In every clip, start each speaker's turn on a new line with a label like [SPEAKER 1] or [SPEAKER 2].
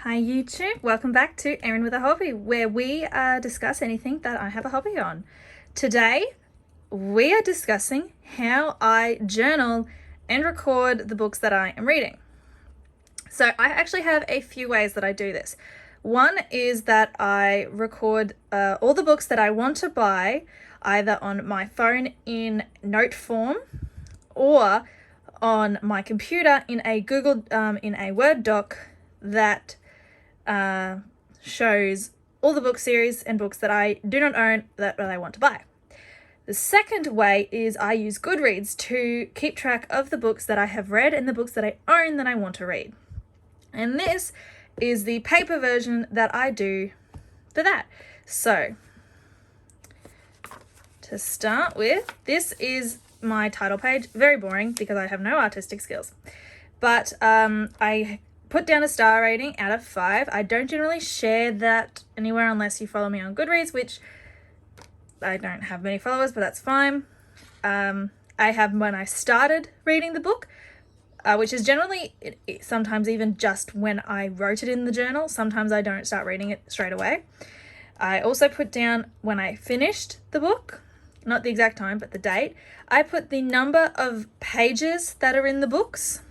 [SPEAKER 1] Hi YouTube, welcome back to Erin with a Hobby, where we discuss anything that I have a hobby on. Today, we are discussing how I journal and record the books that I am reading. So I actually have a few ways that I do this. One is that I record all the books that I want to buy either on my phone in note form or on my computer in a in a Word doc that shows all the book series and books that I do not own that I want to buy. The second way is I use Goodreads to keep track of the books that I have read and the books that I own that I want to read. And this is the paper version that I do for that. So, to start with, this is my title page. Very boring because I have no artistic skills. But I put down a star rating out of 5. I don't generally share that anywhere unless you follow me on Goodreads, which I don't have many followers, but that's fine. I have when I started reading the book, which is generally sometimes even just when I wrote it in the journal. Sometimes I don't start reading it straight away. I also put down when I finished the book, not the exact time, but the date. I put the number of pages that are in the books,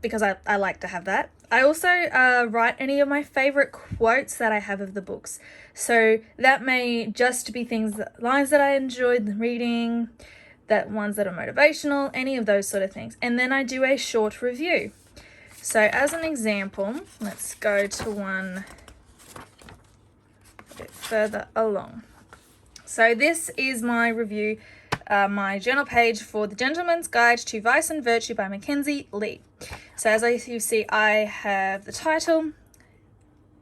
[SPEAKER 1] because I like to have that. I also write any of my favorite quotes that I have of the books. So that may just be lines that I enjoyed reading, that ones that are motivational, any of those sort of things. And then I do a short review. So as an example, let's go to one a bit further along. So this is my review, my journal page for The Gentleman's Guide to Vice and Virtue by Mackenzie Lee. So as you see, I have the title,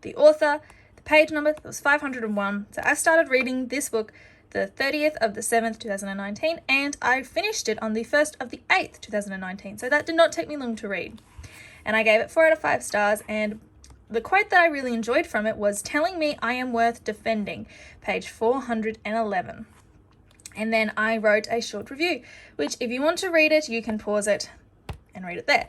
[SPEAKER 1] the author, the page number, that was 501. So I started reading this book the 30th of the 7th, 2019, and I finished it on the 1st of the 8th, 2019. So that did not take me long to read. And I gave it 4 out of 5 stars, and the quote that I really enjoyed from it was "Telling me I am worth defending," page 411. And then I wrote a short review, which if you want to read it, you can pause it and read it there.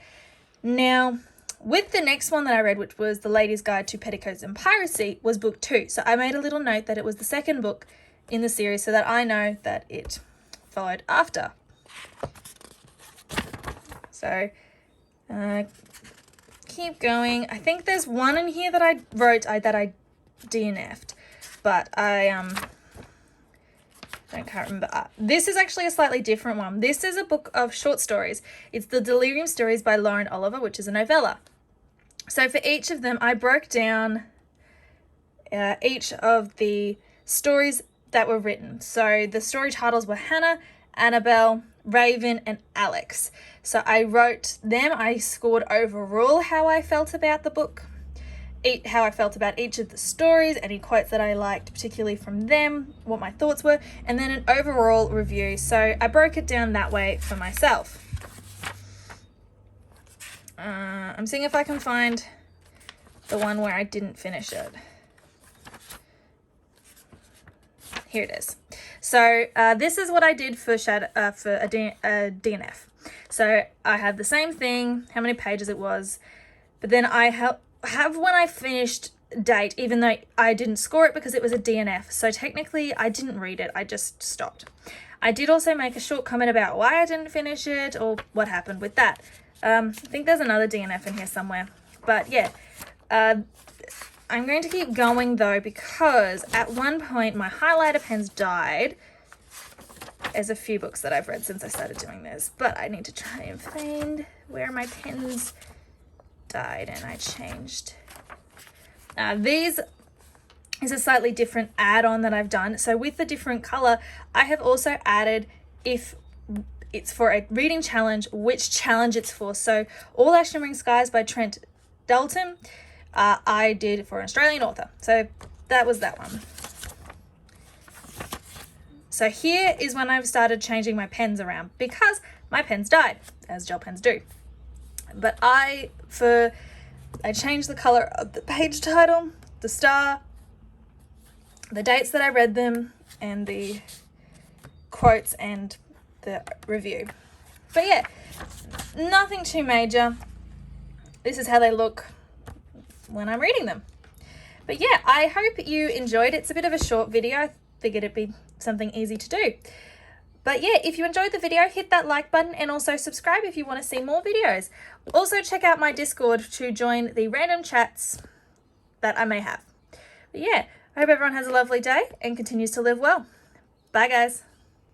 [SPEAKER 1] Now, with the next one that I read, which was The Lady's Guide to Petticoats and Piracy, was book 2. So I made a little note that it was the second book in the series so that I know that it followed after. So, keep going. I think there's one in here that I wrote that I DNF'd, but I can't remember. This is actually a slightly different one. This is a book of short stories. It's The Delirium Stories by Lauren Oliver, which is a novella. So for each of them, I broke down each of the stories that were written. So the story titles were Hannah, Annabelle, Raven, and Alex. So I wrote them. I scored overall how I felt about the book, how I felt about each of the stories, any quotes that I liked particularly from them, what my thoughts were, and then an overall review. So I broke it down that way for myself. I'm seeing if I can find the one where I didn't finish it. Here it is. So this is what I did for a DNF. So I have the same thing, how many pages it was, but then I have when I finished date, even though I didn't score it because it was a DNF. So technically I didn't read it, I just stopped. I did also make a short comment about why I didn't finish it or what happened with that. I think there's another DNF in here somewhere. But yeah, I'm going to keep going though, because at one point my highlighter pens died. There's a few books that I've read since I started doing this, but I need to try and find where my pens died, and I changed. These is a slightly different add-on that I've done. So with the different color, I have also added if it's for a reading challenge, which challenge it's for. So All Our Shimmering Skies by Trent Dalton, I did for an Australian author. So that was that one. So here is when I've started changing my pens around because my pens died, as gel pens do. But I changed the color of the page title, the star, the dates that I read them, and the quotes and the review. But yeah, nothing too major. this is how they look when I'm reading them. But yeah, I hope you enjoyed. It's a bit of a short video. I figured it'd be something easy to do. But yeah, if you enjoyed the video, hit that like button and also subscribe if you want to see more videos. Also check out my Discord to join the random chats that I may have. But yeah, I hope everyone has a lovely day and continues to live well. Bye guys.